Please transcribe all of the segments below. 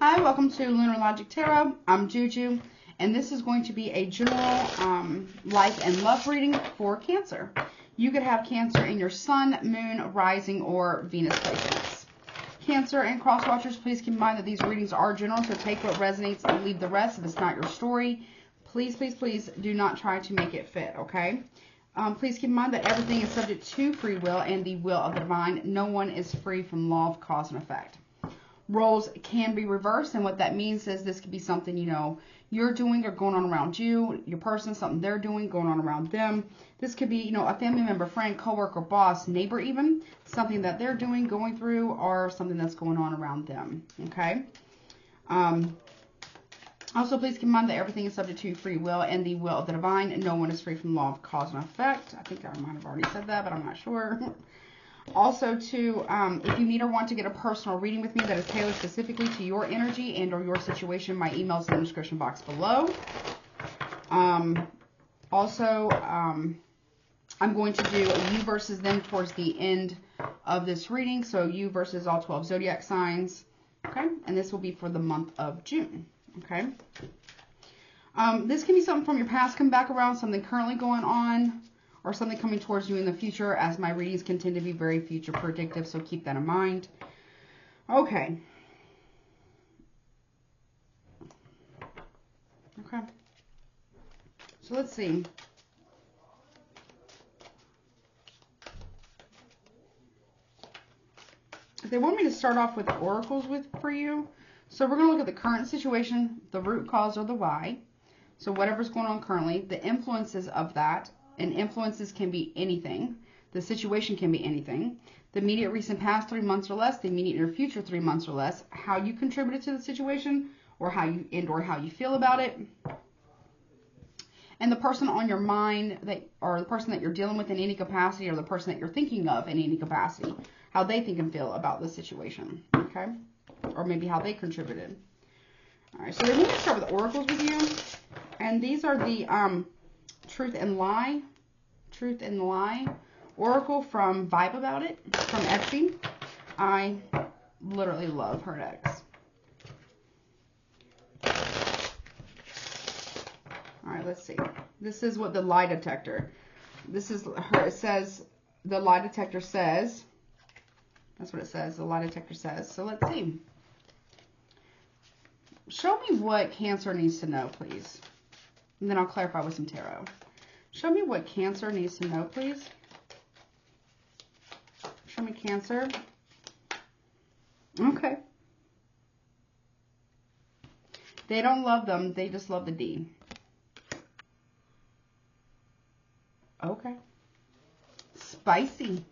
Hi, welcome to Lunar Logic Tarot. I'm Juju, and this is going to be a general life and love reading for Cancer. You could have Cancer in your sun, moon, rising, or Venus placements. Cancer and cross watchers, please keep in mind that these readings are general, so take what resonates and leave the rest. If it's not your story, please, please, please do not try to make it fit, okay? Please keep in mind that everything is subject to free will and the will of the divine. No one is free from law of cause and effect. Roles can be reversed, and what that means is this could be something, you know, you're doing or going on around you, your person, something they're doing, going on around them. This could be, you know, a family member, friend, coworker, boss, neighbor even, something that they're doing, going through, or something that's going on around them, okay? Also, please keep in mind that everything is subject to free will and the will of the divine. No one is free from law of cause and effect. I think I might have already said that, but I'm not sure. Also, too, if you need or want to get a personal reading with me that is tailored specifically to your energy and or your situation, my email is in the description box below. I'm going to do you versus them towards the end of this reading. So you versus all 12 zodiac signs. Okay, and this will be for the month of June. Okay. This can be something from your past come back around, something currently going on, or something coming towards you in the future, as my readings can tend to be very future predictive, so keep that in mind. Okay. Okay. So let's see. They want me to start off with the oracles for you. So we're going to look at the current situation, the root cause or the why. So whatever's going on currently, the influences of that. And influences can be anything. The situation can be anything. The immediate recent past 3 months or less, the immediate near future 3 months or less, how you contributed to the situation, or how you feel about it. And the person on your mind or the person that you're dealing with in any capacity, or the person that you're thinking of in any capacity, how they think and feel about the situation. Okay? Or maybe how they contributed. All right, so we're going to start with oracles with you. And these are the Truth and Lie Oracle from Vibe About It, from Etsy. I literally love her decks. Alright, let's see. This is what the lie detector. This is her. It says, the lie detector says, that's what it says, the lie detector says. So let's see. Show me what Cancer needs to know, please. And then I'll clarify with some tarot. Show me what Cancer needs to know, please. Show me Cancer. Okay. They don't love them. They just love the D. Okay. Spicy.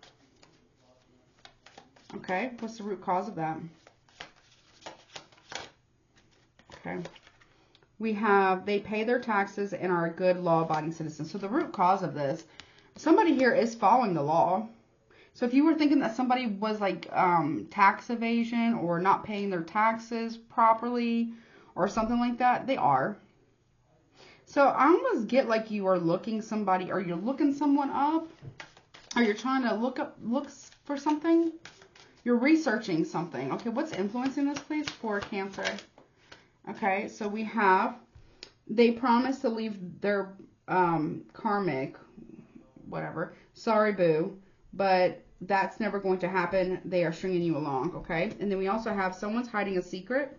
Okay. What's the root cause of that? Okay. We have, they pay their taxes and are a good law-abiding citizen. So the root cause of this, somebody here is following the law. So if you were thinking that somebody was like tax evasion or not paying their taxes properly or something like that, they are. So I almost get like you are looking somebody, or you're looking someone up, or you're trying to look for something. You're researching something. Okay, what's influencing this, please, for Cancer? Okay, so we have, they promise to leave their karmic, whatever, sorry boo, but that's never going to happen. They are stringing you along, okay? And then we also have, someone's hiding a secret.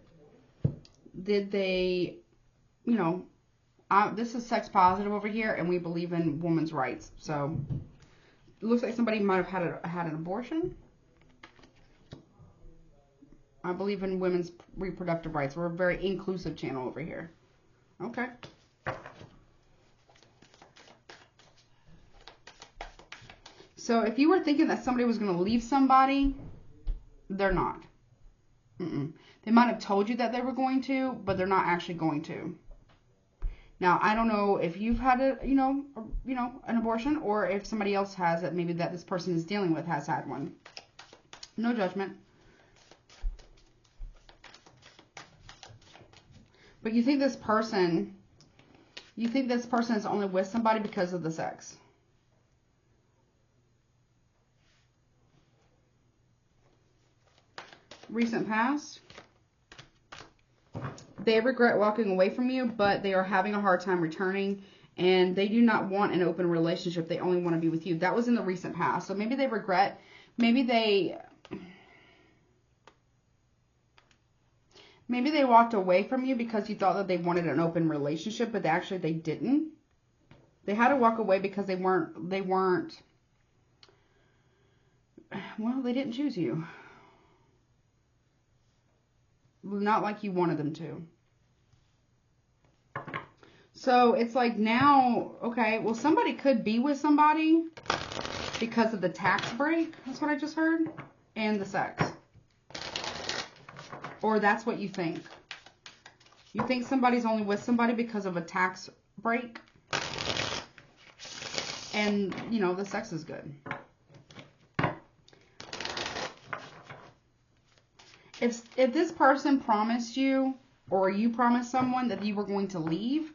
Did they, you know, this is sex positive over here, and we believe in women's rights. So it looks like somebody might have had an abortion. I believe in women's reproductive rights. We're a very inclusive channel over here. Okay. So if you were thinking that somebody was going to leave somebody, they're not. They might have told you that they were going to, but they're not actually going to. Now, I don't know if you've had an abortion, or if somebody else has it, maybe that this person is dealing with has had one. No judgment. But you think this person is only with somebody because of the sex. Recent past. They regret walking away from you, but they are having a hard time returning, and they do not want an open relationship. They only want to be with you. That was in the recent past. So maybe they regret, maybe they walked away from you because you thought that they wanted an open relationship, but actually they didn't. They had to walk away because they weren't, well, they didn't choose you. Not like you wanted them to. So it's like now, okay, well, somebody could be with somebody because of the tax break. That's what I just heard. And the sex. Or that's what you think. You think somebody's only with somebody because of a tax break. And, you know, the sex is good. If this person promised you, or you promised someone that you were going to leave,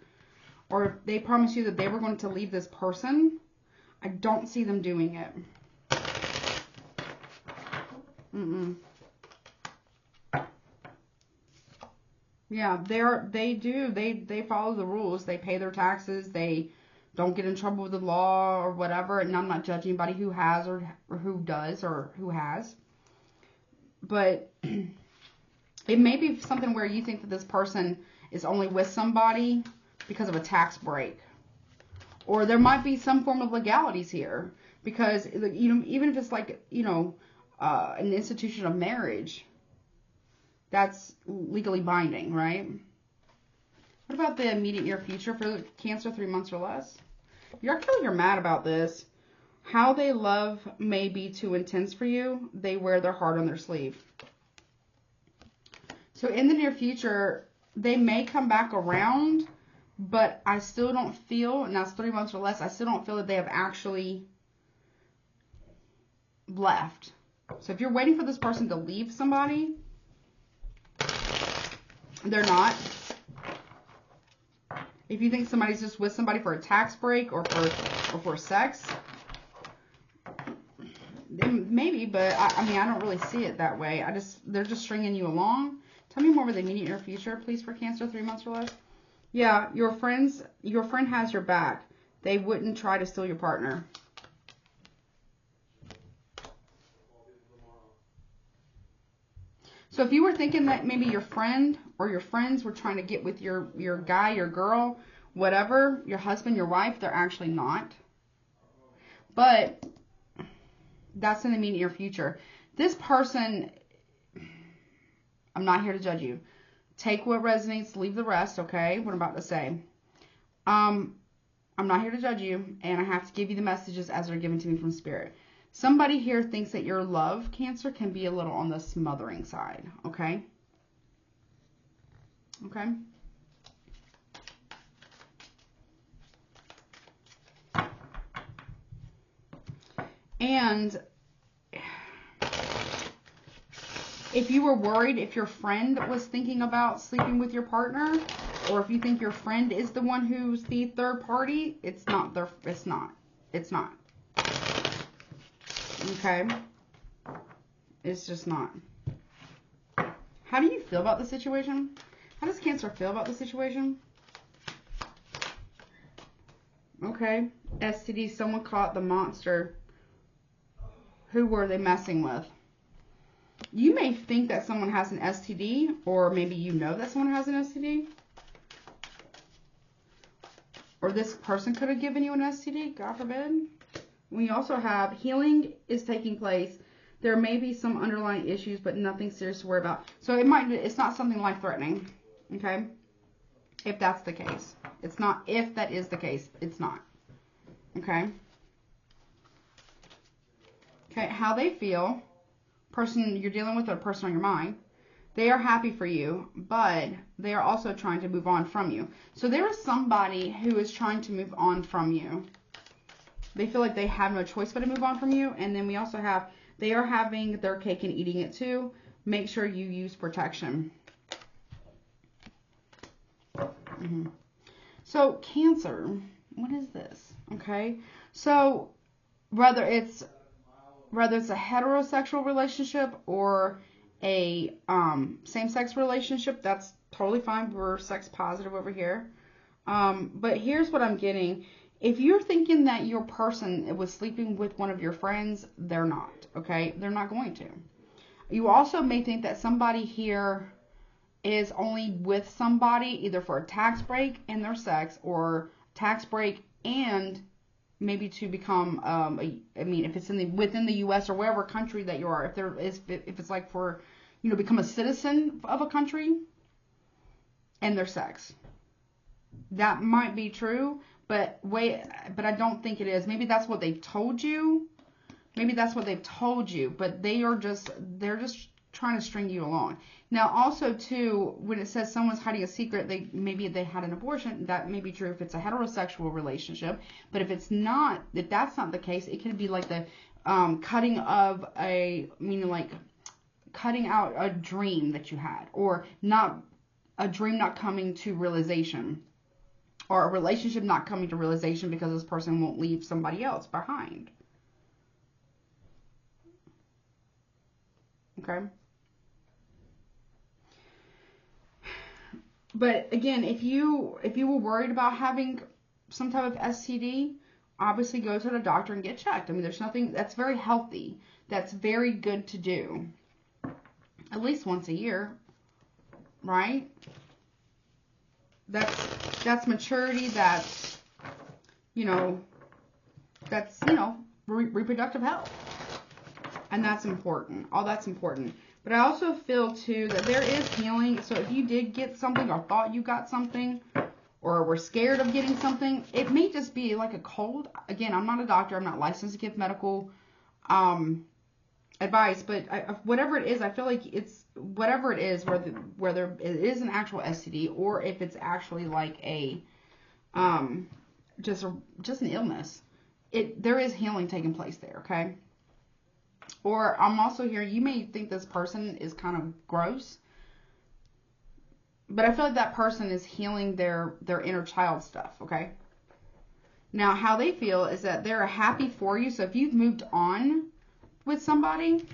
or if they promised you that they were going to leave this person, I don't see them doing it. Yeah, they follow the rules. They pay their taxes. They don't get in trouble with the law or whatever. And I'm not judging anybody who has or who does or who has. But it may be something where you think that this person is only with somebody because of a tax break. Or there might be some form of legalities here. Because, you know, even if it's like, you know, an institution of marriage, that's legally binding, right? What about the immediate near future for Cancer, 3 months or less? I feel like you're mad about this. How they love may be too intense for you. They wear their heart on their sleeve. So in the near future, they may come back around, but I still don't feel, and that's 3 months or less, I still don't feel that they have actually left. So if you're waiting for this person to leave somebody, they're not. If you think somebody's just with somebody for a tax break or for sex, maybe, but I mean, I don't really see it that way. They're just stringing you along. Tell me more about the immediate near future, please, for Cancer, 3 months or less. Yeah, your friend has your back. They wouldn't try to steal your partner. So if you were thinking that maybe your friend or your friends were trying to get with your guy, your girl, whatever, your husband, your wife, they're actually not. But that's in the immediate near future. This person, I'm not here to judge you. Take what resonates, leave the rest, okay? What I'm about to say. I'm not here to judge you, and I have to give you the messages as they're given to me from Spirit. Somebody here thinks that your love, Cancer, can be a little on the smothering side, okay? Okay? And if you were worried if your friend was thinking about sleeping with your partner, or if you think your friend is the one who's the third party, it's not. Okay? It's just not. How do you feel about the situation? How does Cancer feel about the situation? Okay. STD, someone caught the monster. Who were they messing with? You may think that someone has an STD, or maybe you know that someone has an STD. Or this person could have given you an STD, God forbid. We also have healing is taking place. There may be some underlying issues, but nothing serious to worry about. So it's not something life-threatening, okay? If that's the case. It's not if that is the case. It's not. Okay? Okay, how they feel. Person you're dealing with or person on your mind. They are happy for you, but they are also trying to move on from you. So there is somebody who is trying to move on from you. They feel like they have no choice but to move on from you. And then we also have, they are having their cake and eating it too. Make sure you use protection. So Cancer, what is this? Okay. So whether it's a heterosexual relationship or a same-sex relationship, that's totally fine. We're sex positive over here. But here's what I'm getting. If you're thinking that your person was sleeping with one of your friends, they're not, okay? They're not going to. You also may think that somebody here is only with somebody either for a tax break in their sex, or tax break and maybe to become, I mean, if it's within the U.S. or wherever country that you are, if it's like for, you know, become a citizen of a country and their sex. That might be true, but I don't think it is. Maybe that's what they've told you. Maybe that's what they've told you, but they're just trying to string you along. Now, also too, when it says someone's hiding a secret, maybe they had an abortion. That may be true if it's a heterosexual relationship, but if that's not the case, it could be like the cutting out a dream that you had, or not a dream not coming to realization, or a relationship not coming to realization because this person won't leave somebody else behind. Okay. But again, if you were worried about having some type of STD, obviously go to the doctor and get checked. I mean, there's nothing, that's very healthy. That's very good to do. At least once a year, right? That's maturity. That's, reproductive health. And that's important. All that's important. But I also feel, too, that there is healing. So if you did get something, or thought you got something, or were scared of getting something, it may just be like a cold. Again, I'm not a doctor. I'm not licensed to give medical advice. But whatever it is, I feel like it's whatever it is, whether it is an actual STD, or if it's actually like a just an illness. There is healing taking place there, okay? Or I'm also hearing, you may think this person is kind of gross, but I feel like that person is healing their inner child stuff, okay? Now, how they feel is that they're happy for you. So if you've moved on with somebody,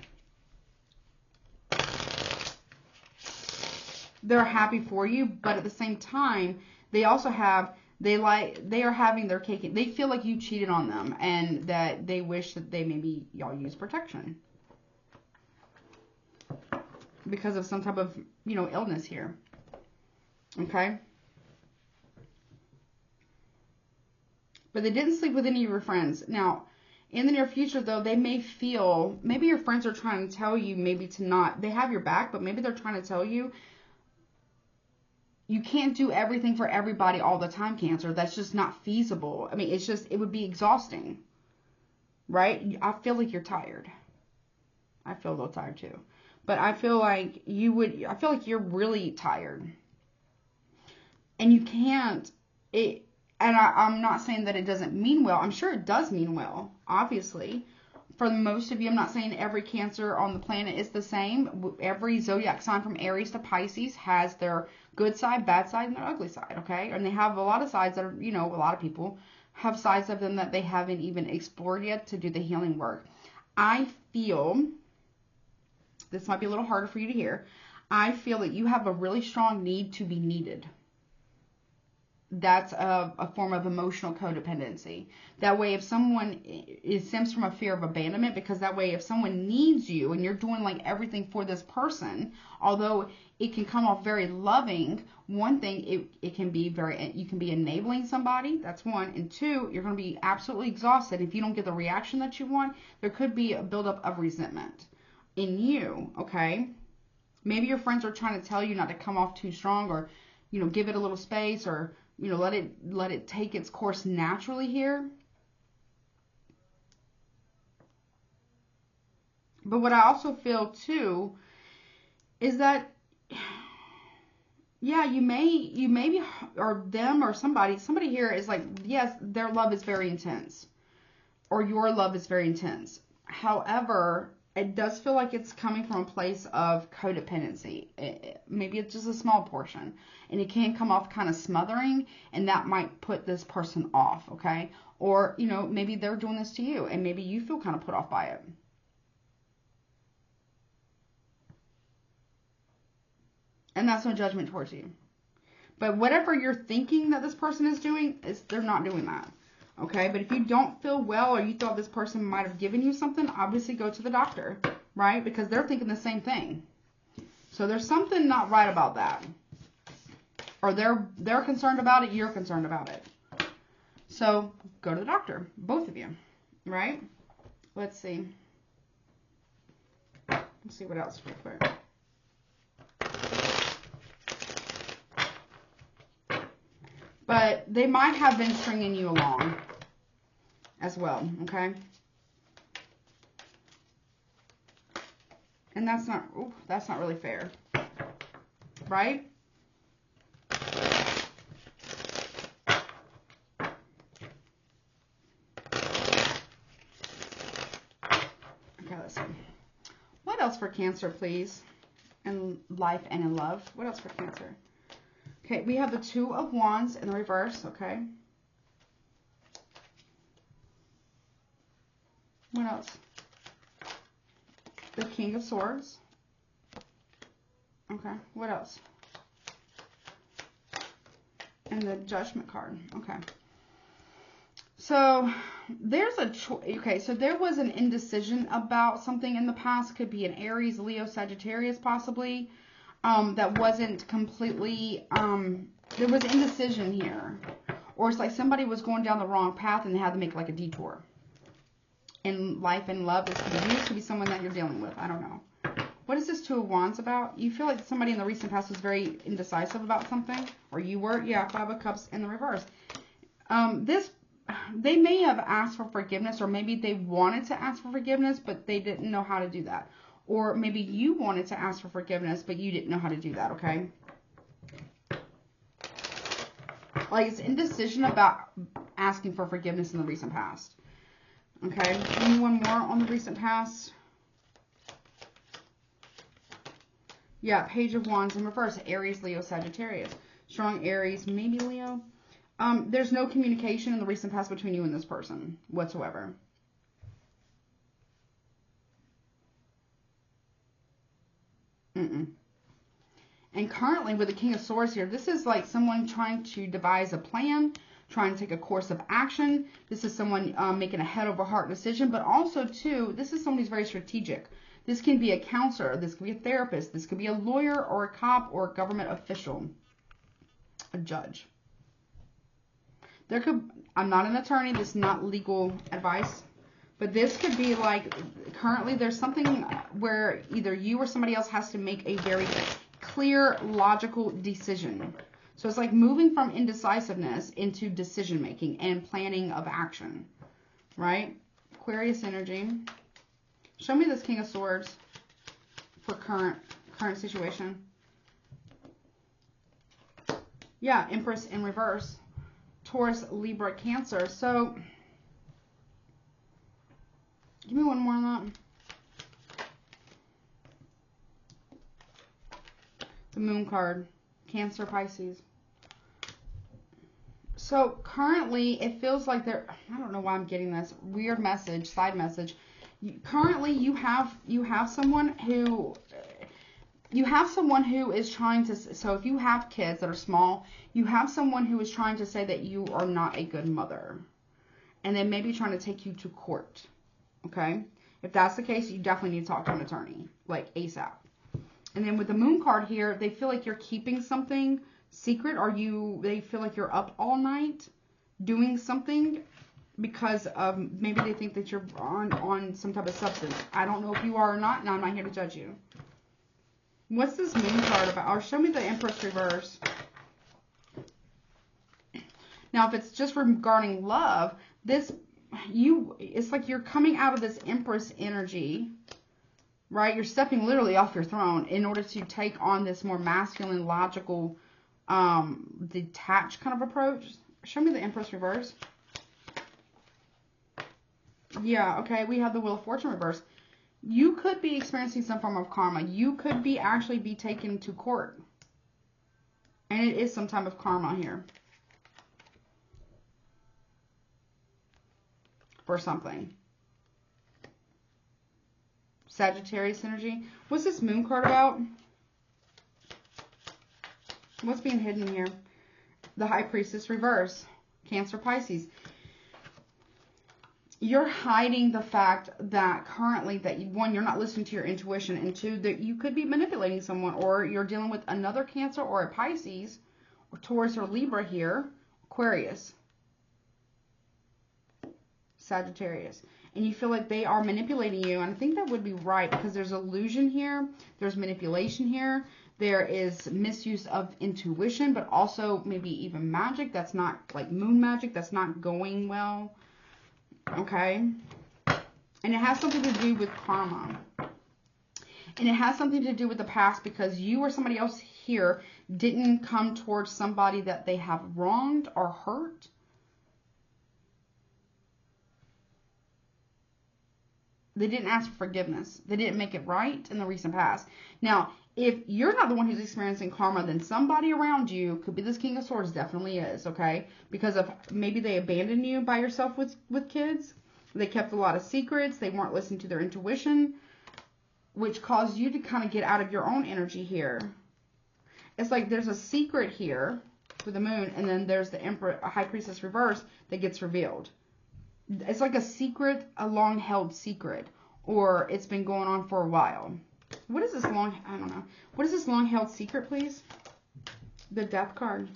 they're happy for you, but at the same time, they also have, they are having their cake. They feel like you cheated on them, and that they wish that maybe y'all use protection because of some type of, illness here. Okay. But they didn't sleep with any of your friends. Now, in the near future, though, they may feel, maybe your friends are trying to tell you maybe to not, they have your back, but maybe they're trying to tell you, you can't do everything for everybody all the time, Cancer. That's just not feasible. I mean, it would be exhausting, right? I feel like you're tired. I feel a little tired too. But I feel like you're really tired. And you can't, and I'm not saying that it doesn't mean well. I'm sure it does mean well, obviously. For most of you, I'm not saying every Cancer on the planet is the same. Every zodiac sign from Aries to Pisces has their good side, bad side, and their ugly side, okay? And they have a lot of sides that are, a lot of people have sides of them that they haven't even explored yet to do the healing work. I feel, this might be a little harder for you to hear, I feel that you have a really strong need to be needed. That's a form of emotional codependency. That way, if someone, it stems from a fear of abandonment, because that way, if someone needs you and you're doing like everything for this person, although it can come off very loving, one thing, it can be you can be enabling somebody. That's one. And two, you're going to be absolutely exhausted. If you don't get the reaction that you want, there could be a buildup of resentment in you, okay? Maybe your friends are trying to tell you not to come off too strong, or, give it a little space, or, let it take its course naturally here. But what I also feel too is that, yeah, you may be, or them, or somebody here is like, yes, their love is very intense, or your love is very intense. However, it does feel like it's coming from a place of codependency. Maybe it's just a small portion, and it can come off kind of smothering, and that might put this person off, okay? Or, maybe they're doing this to you, and maybe you feel kind of put off by it. And that's no judgment towards you. But whatever you're thinking that this person is doing, they're not doing that. Okay? But if you don't feel well or you thought this person might have given you something, obviously go to the doctor, right? Because they're thinking the same thing. So there's something not right about that. Or they're concerned about it, you're concerned about it. So go to the doctor, both of you, right? Let's see. Let's see what else real quick. But they might have been stringing you along as well, okay? And that's not really fair, right? Okay, let's see. What else for Cancer, please? In life and in love. What else for Cancer? Okay, we have the Two of Wands in the reverse, okay? What else? The King of Swords. Okay, what else? And the Judgment card, okay. So, there's a okay, so there was an indecision about something in the past. Could be an Aries, Leo, Sagittarius, possibly. That wasn't completely, there was indecision here. Or it's like somebody was going down the wrong path and they had to make like a detour. In life and love, this could be you, could be someone that you're dealing with. I don't know. What is this Two of Wands about? You feel like somebody in the recent past was very indecisive about something? Or you were? Yeah, Five of Cups in the reverse. They may have asked for forgiveness, or maybe they wanted to ask for forgiveness, but they didn't know how to do that. Or maybe you wanted to ask for forgiveness, but you didn't know how to do that, okay? Like, it's indecision about asking for forgiveness in the recent past. Okay, give me one more on the recent past. Yeah, Page of Wands in reverse. Aries, Leo, Sagittarius. Strong Aries, maybe Leo. There's no communication in the recent past between you and this person whatsoever. And currently with the King of Swords here, this is like someone trying to devise a plan, trying to take a course of action. This is someone making a head over heart decision, but also too, this is someone who's very strategic. This can be a counselor, this could be a therapist, this could be a lawyer or a cop or a government official, a judge. I'm not an attorney, this is not legal advice, but this could be like, currently there's something where either you or somebody else has to make a very clear, logical decision. So it's like moving from indecisiveness into decision making and planning of action, right? Aquarius energy. Show me this King of Swords for current situation. Yeah, Empress in reverse. Taurus, Libra, Cancer. So, give me one more on that. The Moon card. Cancer, Pisces. So, currently, it feels like I don't know why I'm getting this weird message, side message. Currently, you have someone who is trying to, so if you have kids that are small, you have someone who is trying to say that you are not a good mother. And they may be trying to take you to court. Okay? If that's the case, you definitely need to talk to an attorney. Like ASAP. And then with the Moon card here, they feel like you're keeping something secret. They feel like you're up all night doing something because maybe they think that you're on some type of substance. I don't know if you are or not, and I'm not here to judge you. What's this Moon card about? Or show me the Empress reverse. Now, if it's just regarding love, it's like you're coming out of this Empress energy, right? You're stepping literally off your throne in order to take on this more masculine, logical, detached kind of approach. Show me the Empress reverse. Yeah, okay, we have the Wheel of Fortune reverse. You could be experiencing some form of karma. You could actually be taken to court. And it is some type of karma here. For something. Sagittarius energy. What's this Moon card about? What's being hidden here? The High Priestess reverse. Cancer, Pisces. You're hiding the fact that currently that one, you're not listening to your intuition, and two, that you could be manipulating someone, or you're dealing with another Cancer or a Pisces, or Taurus or Libra here, Aquarius, Sagittarius. And you feel like they are manipulating you. And I think that would be right, because there's illusion here. There's manipulation here. There is misuse of intuition, but also maybe even magic that's not, like moon magic, that's not going well. Okay? And it has something to do with karma. And it has something to do with the past, because you or somebody else here didn't come towards somebody that they have wronged or hurt. They didn't ask for forgiveness. They didn't make it right in the recent past. Now, if you're not the one who's experiencing karma, then somebody around you, could be this King of Swords, definitely is, okay? Because of maybe they abandoned you by yourself with kids. They kept a lot of secrets. They weren't listening to their intuition, which caused you to kind of get out of your own energy here. It's like there's a secret here with the moon, and then there's the Emperor, High Priestess reverse that gets revealed. It's like a secret, a long-held secret, or it's been going on for a while. What is this long, I don't know. What is this long-held secret, please? The Death card.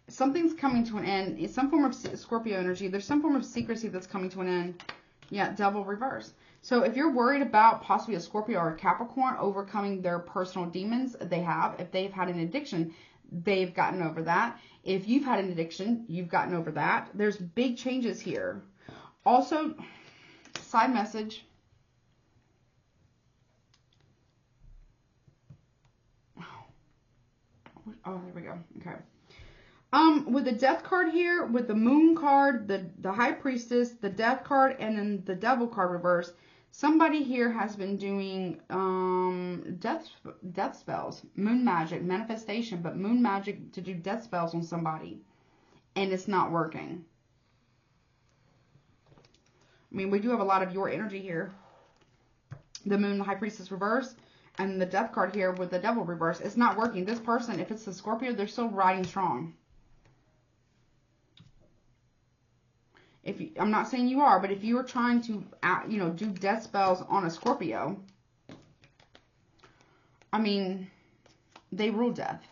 Something's coming to an end. It's some form of Scorpio energy. There's some form of secrecy that's coming to an end. Yeah, Devil reverse. So if you're worried about possibly a Scorpio or a Capricorn overcoming their personal demons, they have. If they've had an addiction, they've gotten over that. If you've had an addiction, you've gotten over that. There's big changes here. Also, side message. Oh, there we go. Okay. With the Death card here, with the Moon card, the High Priestess, the Death card, and then the Devil card reverse, somebody here has been doing death spells, moon magic, manifestation, but moon magic to do death spells on somebody, and it's not working. I mean, we do have a lot of your energy here. The Moon, the High Priestess reverse, and the Death card here with the Devil reverse. It's not working. This person, if it's the Scorpio, they're still riding strong. If you, I'm not saying you are, but if you are trying to, do death spells on a Scorpio, I mean, they rule death.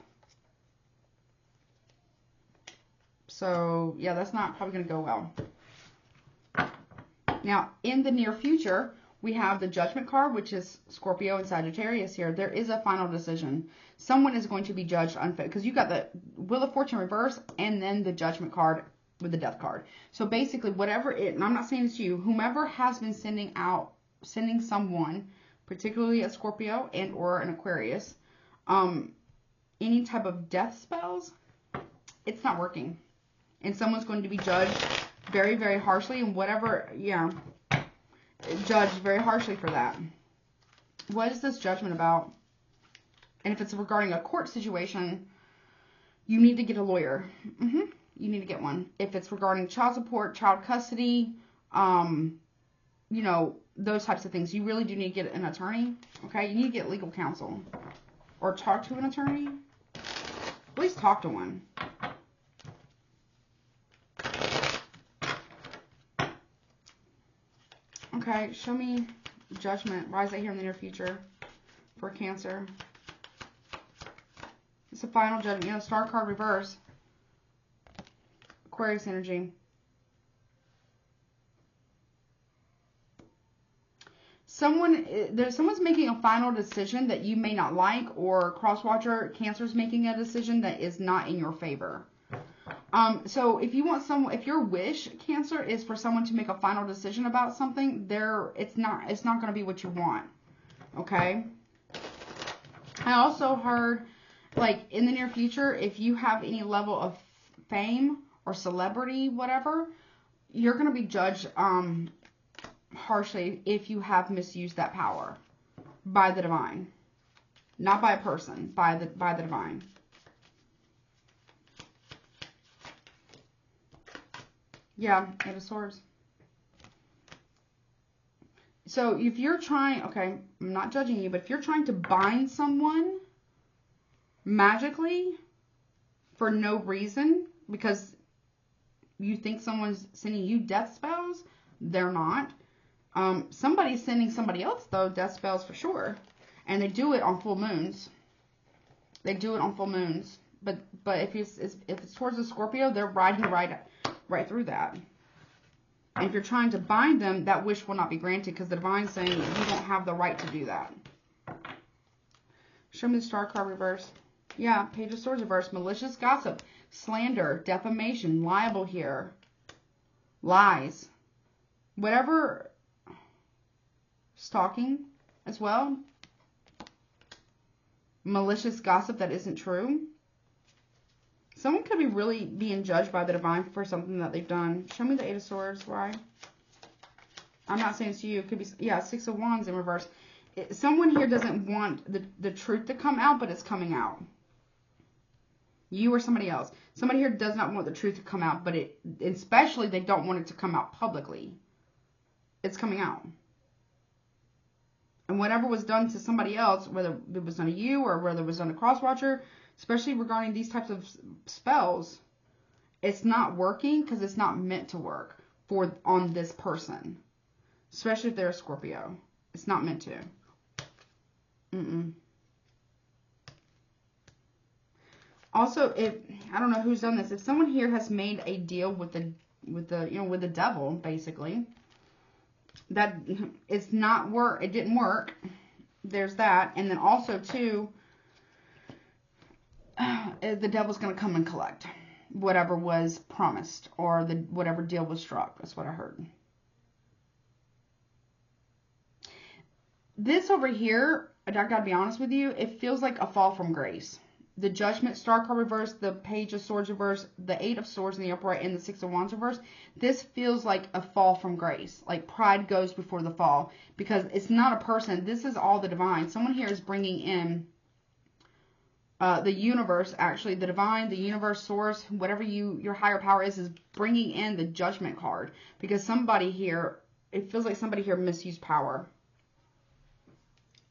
So, yeah, that's not probably going to go well. Now, in the near future, we have the Judgment card, which is Scorpio and Sagittarius here. There is a final decision. Someone is going to be judged unfair, because you got the Wheel of Fortune reverse and then the Judgment card with the Death card. So basically, whatever it, and I'm not saying it's you, whomever has been sending someone, particularly a Scorpio and or an Aquarius, any type of death spells, it's not working. And someone's going to be judged very, very harshly, and whatever, judged very harshly for that. What is this judgment about? And if it's regarding a court situation, you need to get a lawyer. You need to get one. If it's regarding child support, child custody, those types of things, you really do need to get an attorney. Okay, you need to get legal counsel or talk to an attorney. At least talk to one. Okay, show me Judgment. Why is that here in the near future for Cancer? It's a final judgment. Star card reverse. Aquarius energy. Someone's making a final decision that you may not like, or cross-watcher Cancer's making a decision that is not in your favor. So if you want if your wish, Cancer, is for someone to make a final decision about something, it's not going to be what you want. Okay. I also heard, like, in the near future, if you have any level of fame or celebrity, whatever, you're going to be judged harshly if you have misused that power by the divine. Not by a person, by the divine. Yeah, Eight of Swords. So if you're trying, okay, I'm not judging you, but if you're trying to bind someone, magically for no reason because you think someone's sending you death spells. They're not. Somebody's sending somebody else, though, death spells for sure. And they do it on full moons. They do it on full moons. But if it's towards a Scorpio, they're riding right through that. And if you're trying to bind them, that wish will not be granted because the divine's saying you don't have the right to do that. Show me the star card reverse. Yeah, Page of Swords reverse. Malicious gossip, slander, defamation, liable here, lies, whatever, stalking as well. Malicious gossip that isn't true. Someone could be really being judged by the divine for something that they've done. Show me the Eight of Swords. Why? I'm not saying it's you. It could be, yeah, Six of Wands in reverse. Someone here doesn't want the truth to come out, but it's coming out. You or somebody else. Somebody here does not want the truth to come out, but especially they don't want it to come out publicly. It's coming out. And whatever was done to somebody else, whether it was done to you or whether it was done to Crosswatcher, especially regarding these types of spells, it's not working because it's not meant to work on this person. Especially if they're a Scorpio. It's not meant to. Also, I don't know who's done this. If someone here has made a deal with the devil, basically, that it's not work. It didn't work. There's that, and then also too, the devil's going to come and collect whatever was promised or whatever deal was struck. That's what I heard. This over here, I gotta be honest with you, it feels like a fall from grace. The Judgment star card reverse, the Page of Swords reverse, the Eight of Swords in the upright, and the Six of Wands reverse. This feels like a fall from grace. Like pride goes before the fall. Because it's not a person. This is all the divine. Someone here is bringing in the universe, actually. The divine, the universe, source, whatever your higher power is bringing in the Judgment card. Because somebody here, it feels like somebody here misused power.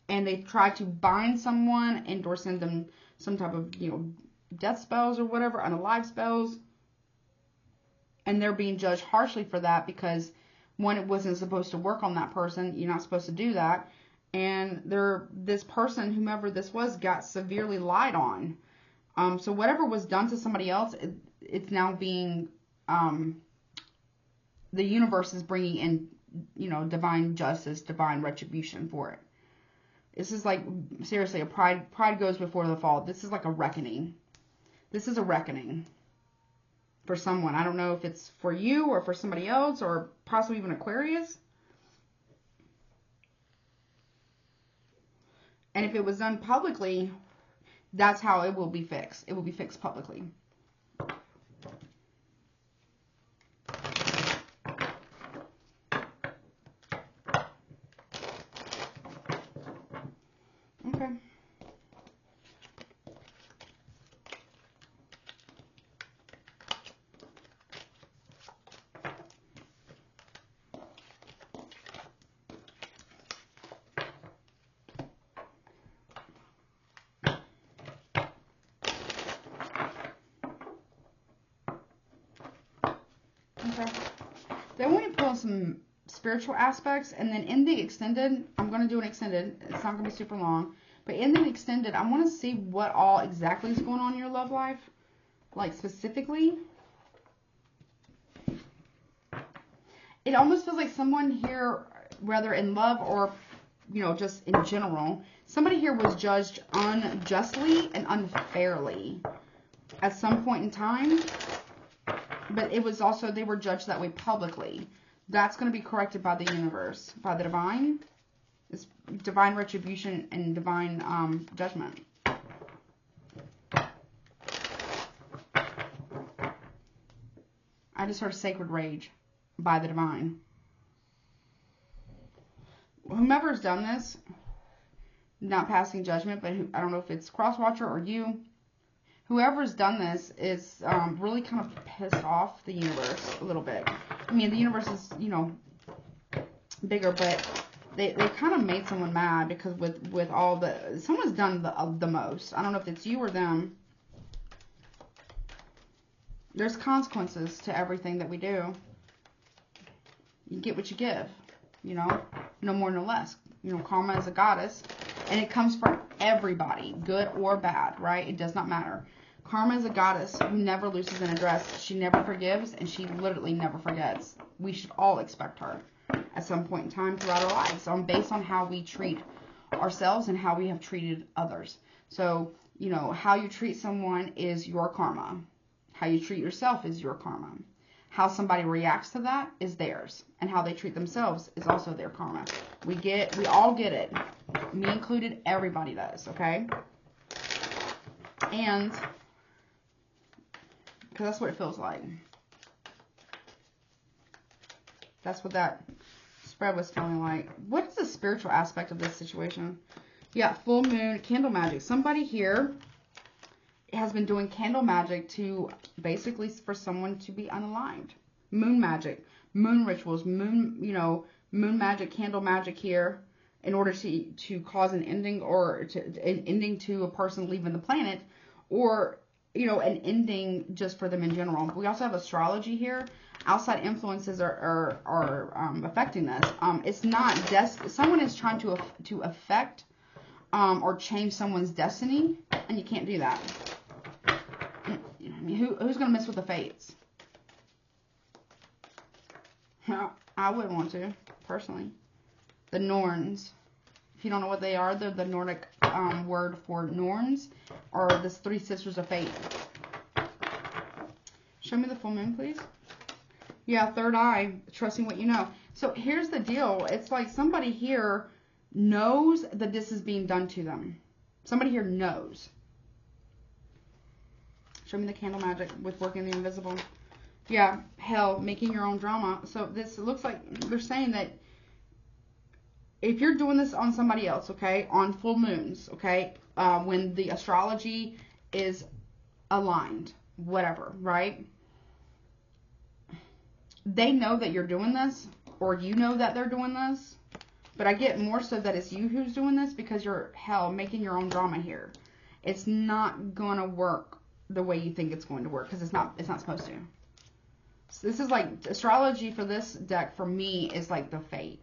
And they tried to bind someone and or send them some type of, death spells or whatever, unalive spells. And they're being judged harshly for that because, one, it wasn't supposed to work on that person. You're not supposed to do that. And this person, whomever this was, got severely lied on. So whatever was done to somebody else, it's now being, the universe is bringing in, divine justice, divine retribution for it. This is like, seriously, pride goes before the fall. This is like a reckoning. This is a reckoning for someone. I don't know if it's for you or for somebody else or possibly even Aquarius. And if it was done publicly, that's how it will be fixed. It will be fixed publicly. Okay. Okay. Then we pull some spiritual aspects, and then in the extended, I'm going to do an extended. It's not going to be super long. But in the extended, I want to see what all exactly is going on in your love life. Like, specifically. It almost feels like someone here, whether in love or, just in general, somebody here was judged unjustly and unfairly at some point in time. But it was also, they were judged that way publicly. That's going to be corrected by the universe, by the divine. It's divine retribution and divine judgment. I just heard sacred rage by the divine. Whomever's done this, not passing judgment, but I don't know if it's Crosswatcher or you. Whoever's done this is really kind of pissed off the universe a little bit. I mean, the universe is, bigger, but they kind of made someone mad because with all the, someone's done the most. I don't know if it's you or them. There's consequences to everything that we do. You get what you give, you know, no more, no less. You know, karma is a goddess, and it comes for everybody, good or bad, right? It does not matter. Karma is a goddess who never loses an address. She never forgives, and she literally never forgets. We should all expect her at some point in time throughout our lives, based on how we treat ourselves and how we have treated others. So, you know, how you treat someone is your karma. How you treat yourself is your karma. How somebody reacts to that is theirs. And how they treat themselves is also their karma. We all get it. Me included, everybody does, okay? And because that's what it feels like. That's what that spread was feeling like. What is the spiritual aspect of this situation? Yeah, full moon, candle magic. Somebody here has been doing candle magic to basically for someone to be unaligned. Moon magic, moon rituals, moon, you know, moon magic, candle magic here in order to cause an ending or an ending to a person leaving the planet, or, you know, an ending just for them in general. We also have astrology here. Outside influences are affecting this. It's not someone is trying to affect or change someone's destiny, and you can't do that. I mean, who's going to mess with the fates? I wouldn't want to, personally. The Norns. If you don't know what they are, they're the Nordic word for Norns, or the three sisters of fate. Show me the full moon, please. Yeah, third eye, trusting what you know. So here's the deal. It's like somebody here knows that this is being done to them. Somebody here knows. Show me the candle magic with working the invisible. Yeah, hell, making your own drama. So this looks like they're saying that if you're doing this on somebody else, okay, on full moons, okay, when the astrology is aligned, whatever, right? They know that you're doing this, or you know that they're doing this, but I get more so that it's you who's doing this because you're, hell, making your own drama here. It's not going to work the way you think it's going to work because it's not supposed to. So this is like astrology for this deck for me is like the fate,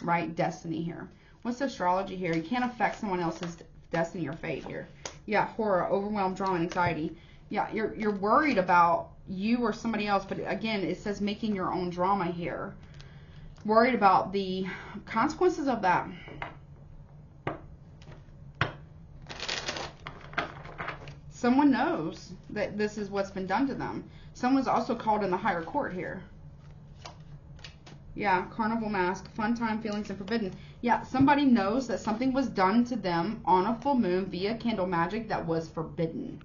right? Destiny here. What's the astrology here? You can't affect someone else's destiny or fate here. Yeah, horror, overwhelmed, drama, and anxiety. Yeah, you're worried about you or somebody else, but again, it says making your own drama here. Worried about the consequences of that. Someone knows that this is what's been done to them. Someone's also called in the higher court here. Yeah, carnival mask, fun time, feelings, and forbidden. Yeah, somebody knows that something was done to them on a full moon via candle magic that was forbidden.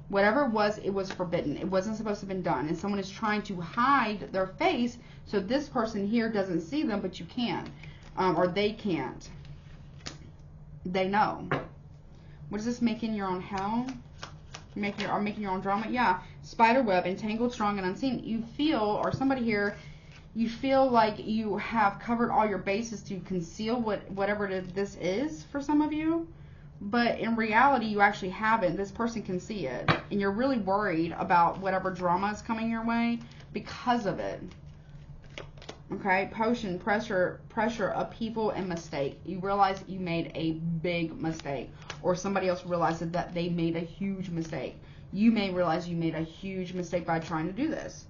Whatever it was forbidden. It wasn't supposed to have been done. And someone is trying to hide their face so this person here doesn't see them, but you can. Or they can't. They know. What is this, making your own hell? Making your own drama? Yeah. Spider web, entangled, strong, and unseen. You feel, or somebody here, you feel like you have covered all your bases to conceal whatever this is for some of you. But in reality, you actually haven't. This person can see it. And you're really worried about whatever drama is coming your way because of it. Okay? Potion, pressure, upheaval, and mistake. You realize you made a big mistake. Or somebody else realizes that they made a huge mistake. You may realize you made a huge mistake by trying to do this.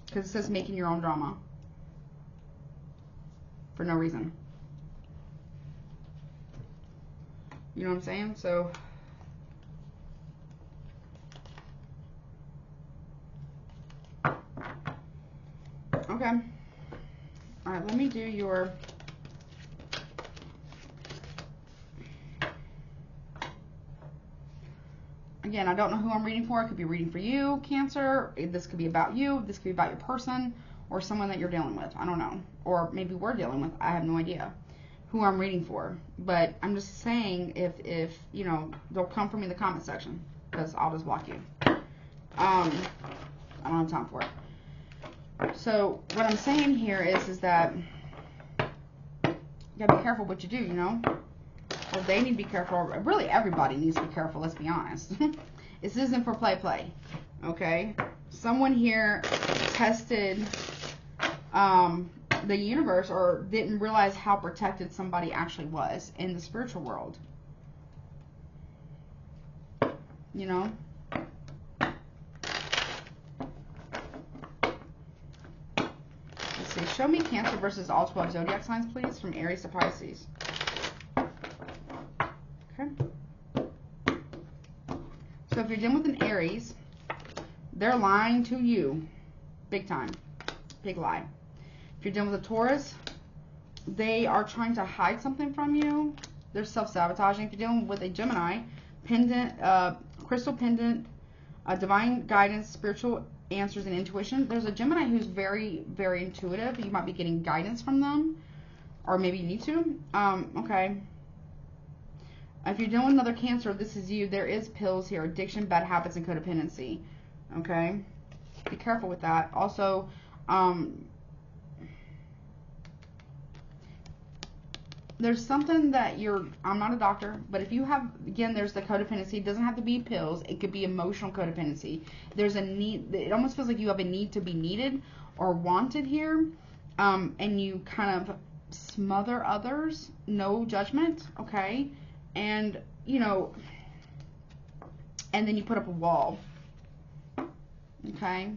Because it says making your own drama. For no reason. You know what I'm saying? So, okay. All right, let me do your, again, I don't know who I'm reading for. I could be reading for you, Cancer. This could be about you. This could be about your person or someone that you're dealing with. I don't know. Or maybe we're dealing with. I have no idea who I'm reading for, but I'm just saying if you know, they'll come for me in the comment section because I'll just block you. I don't have time for it. So what I'm saying here is that you gotta be careful what you do, you know? Or they need to be careful. Really, everybody needs to be careful, let's be honest. This isn't for play, okay? Someone here tested the universe or didn't realize how protected somebody actually was in the spiritual world. You know? Let's see. Show me Cancer versus all 12 zodiac signs, please, from Aries to Pisces. Okay. So if you're dealing with an Aries, they're lying to you. Big time. Big lie. If you're dealing with a Taurus, they are trying to hide something from you. They're self-sabotaging. If you're dealing with a Gemini, pendant, crystal pendant, divine guidance, spiritual answers, and intuition. There's a Gemini who's very, very intuitive. You might be getting guidance from them, or maybe you need to. Okay. If you're dealing with another Cancer, this is you. There is pills here: addiction, bad habits, and codependency. Okay. Be careful with that. Also, there's something that I'm not a doctor, but if you have, again, there's the codependency. It doesn't have to be pills. It could be emotional codependency. There's a need. It almost feels like you have a need to be needed or wanted here. And you kind of smother others. No judgment. Okay. And, you know, and then you put up a wall. Okay.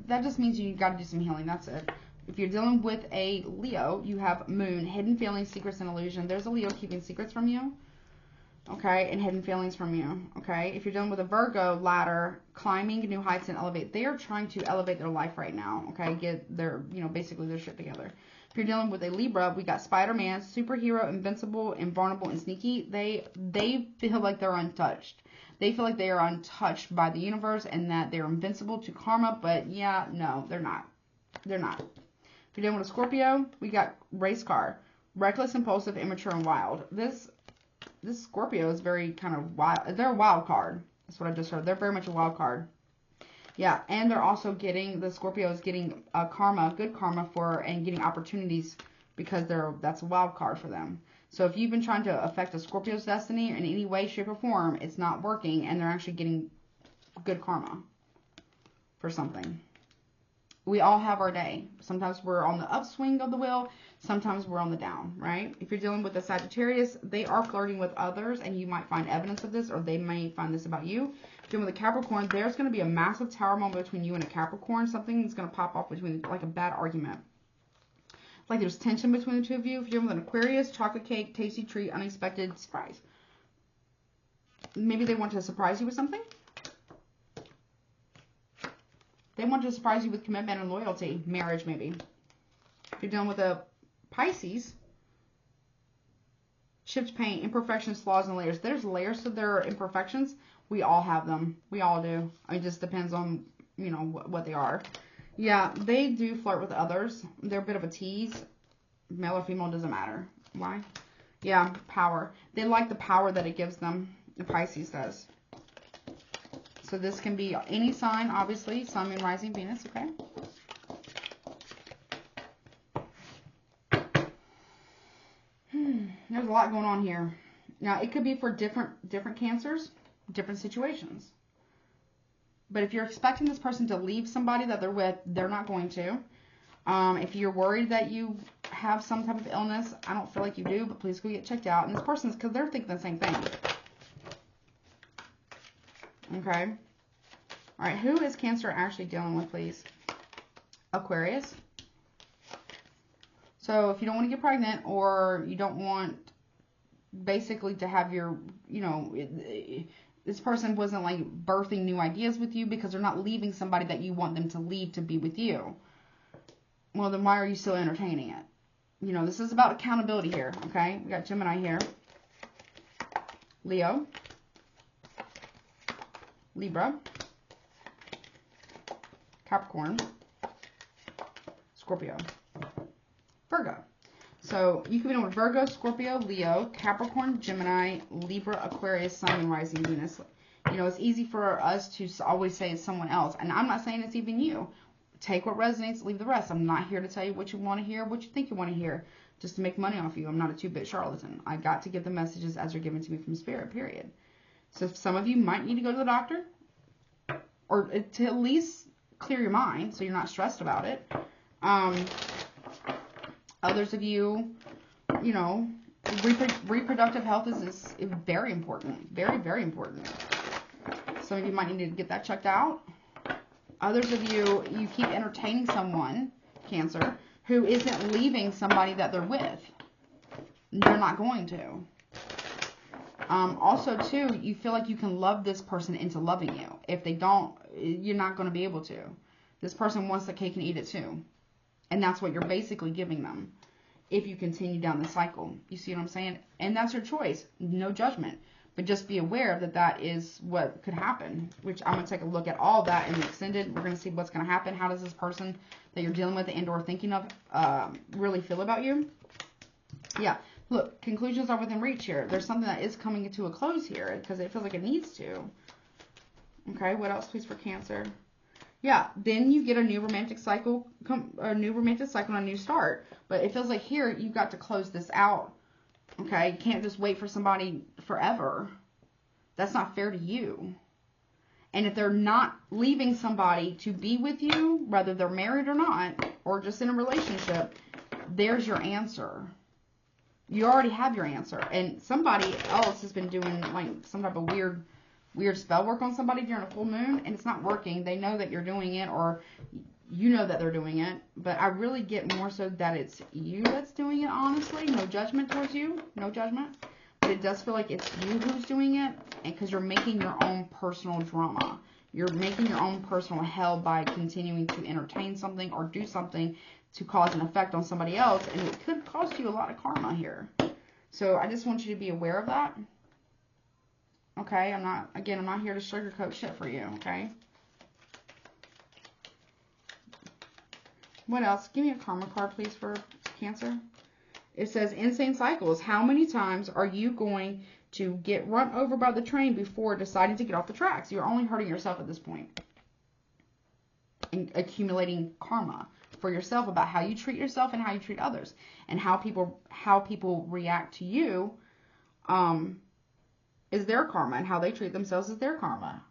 That just means you got to do some healing. That's it. If you're dealing with a Leo, you have Moon, hidden feelings, secrets, and illusion. There's a Leo keeping secrets from you, okay, and hidden feelings from you, okay. If you're dealing with a Virgo, ladder, climbing new heights and elevate. They are trying to elevate their life right now, okay, get their, you know, basically their shit together. If you're dealing with a Libra, we got Spider-Man, superhero, invincible, invulnerable, and sneaky. They feel like they're untouched. They feel like they are untouched by the universe and that they're invincible to karma, but yeah, no, they're not. They're not. If you're dealing with a Scorpio, we got race car, reckless, impulsive, immature, and wild. This Scorpio is very kind of wild. They're a wild card. That's what I just heard. They're very much a wild card. Yeah, and they're also getting, the Scorpio is getting karma, good karma for, and getting opportunities because that's a wild card for them. So if you've been trying to affect a Scorpio's destiny in any way, shape, or form, it's not working, and they're actually getting good karma for something. We all have our day. Sometimes we're on the upswing of the wheel. Sometimes we're on the down, right? If you're dealing with a Sagittarius, they are flirting with others, and you might find evidence of this, or they may find this about you. If you're dealing with a Capricorn, there's going to be a massive tower moment between you and a Capricorn. Something is going to pop off between, like a bad argument. Like there's tension between the two of you. If you're dealing with an Aquarius, chocolate cake, tasty treat, unexpected surprise. Maybe they want to surprise you with something. They want to surprise you with commitment and loyalty. Marriage, maybe. If you're dealing with a Pisces, chipped paint, imperfections, flaws, and layers. There's layers to their imperfections. We all have them. We all do. It just depends on, you know, what they are. Yeah, they do flirt with others. They're a bit of a tease. Male or female, doesn't matter. Why? Yeah, power. They like the power that it gives them. The Pisces does. So this can be any sign, obviously. Sun, Moon, Rising, Venus, okay? There's a lot going on here. Now, it could be for different cancers, different situations. But if you're expecting this person to leave somebody that they're with, they're not going to. If you're worried that you have some type of illness, I don't feel like you do, but please go get checked out. And this person's, because they're thinking the same thing. Okay. All right. Who is Cancer actually dealing with, please? Aquarius. So if you don't want to get pregnant, or you don't want basically to have your, you know, this person wasn't like birthing new ideas with you because they're not leaving somebody that you want them to leave to be with you. Well, then why are you still entertaining it? You know, this is about accountability here, okay? We got Gemini here. Leo. Libra. Capricorn. Scorpio. Virgo. So you could be with Virgo, Scorpio, Leo, Capricorn, Gemini, Libra, Aquarius, Sun, and Rising, Venus. You know, it's easy for us to always say it's someone else. And I'm not saying it's even you. take what resonates, leave the rest. I'm not here to tell you what you want to hear, what you think you want to hear, just to make money off you. I'm not a two-bit charlatan. I got to give the messages as they're given to me from Spirit, period. So some of you might need to go to the doctor, or to at least clear your mind so you're not stressed about it. Others of you, you know, reproductive health is very important. Very, very important. Some of you might need to get that checked out. Others of you, you keep entertaining someone, Cancer, who isn't leaving somebody that they're with. They're not going to. Also, too, you feel like you can love this person into loving you. If they don't, you're not going to be able to. This person wants the cake and eat it too. And that's what you're basically giving them if you continue down the cycle. You see what I'm saying? And that's your choice. No judgment. But just be aware that that is what could happen, which I'm going to take a look at all that in the extended. We're going to see what's going to happen. How does this person that you're dealing with and or thinking of really feel about you? Yeah. Look, conclusions are within reach here. There's something that is coming to a close here because it feels like it needs to. Okay, what else, please, for Cancer? Yeah, then you get a new romantic cycle, a new start. But it feels like here you've got to close this out. Okay, you can't just wait for somebody forever. That's not fair to you. And if they're not leaving somebody to be with you, whether they're married or not, or just in a relationship, there's your answer. You already have your answer. And somebody else has been doing like some type of weird spell work on somebody during a full moon, and it's not working. They know that you're doing it, or you know that they're doing it. But I really get more so that it's you that's doing it, honestly. No judgment towards you. No judgment. But it does feel like it's you who's doing it, and because you're making your own personal drama. You're making your own personal hell by continuing to entertain something or do something to cause an effect on somebody else, and it could cost you a lot of karma here. So I just want you to be aware of that. Okay, I'm not here to sugarcoat shit for you, okay? What else? Give me a karma card, please, for Cancer. It says, insane cycles. How many times are you going to get run over by the train before deciding to get off the tracks? You're only hurting yourself at this point. And accumulating karma for yourself about how you treat yourself and how you treat others. And how people react to you is their karma. And how they treat themselves is their karma.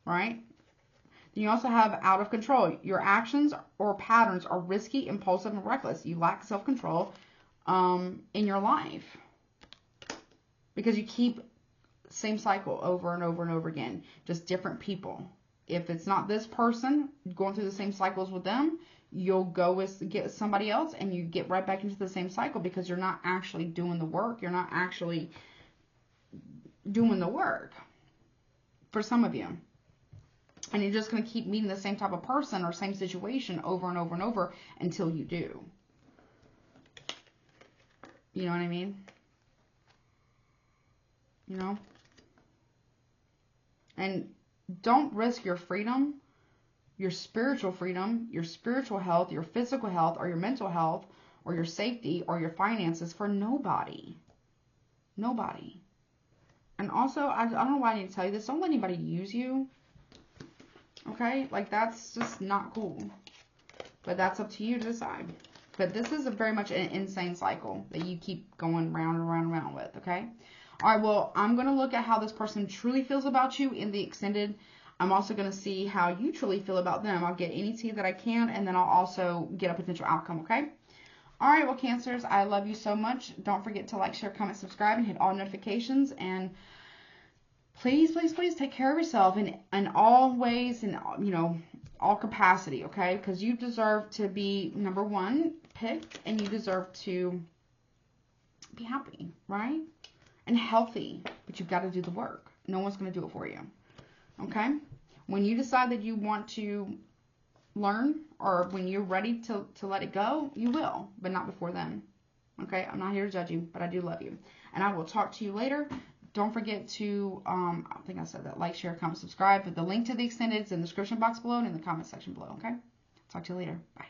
Right? Then you also have out of control. Your actions or patterns are risky, impulsive, and reckless. You lack self-control in your life. Because you keep same cycle over and over and over again. Just different people. If it's not this person going through the same cycles with them, you'll get somebody else and you get right back into the same cycle because you're not actually doing the work. You're not actually doing the work for some of you. And you're just going to keep meeting the same type of person or same situation over and over and over until you do. You know what I mean? You know? And don't risk your freedom, your spiritual freedom, your spiritual health, your physical health, or your mental health, or your safety, or your finances for nobody. Nobody. And also, I don't know why I need to tell you this. Don't let anybody use you. Okay? Like, that's just not cool. But that's up to you to decide. But this is very much an insane cycle that you keep going round and round and round with. Okay? All right, well, I'm going to look at how this person truly feels about you in the extended. I'm also going to see how you truly feel about them. I'll get any tea that I can, and then I'll also get a potential outcome, okay? All right, well, Cancers, I love you so much. Don't forget to like, share, comment, subscribe, and hit all notifications. And please, please, please take care of yourself in all ways and, you know, all capacity, okay? Because you deserve to be, number one, picked, and you deserve to be happy, right? And healthy, but you've got to do the work. No one's going to do it for you. Okay? When you decide that you want to learn, or when you're ready to let it go, you will, but not before then. Okay? I'm not here to judge you, but I do love you. And I will talk to you later. Don't forget to, I think I said that, like, share, comment, subscribe. But the link to the extended is in the description box below and in the comment section below. Okay? Talk to you later. Bye.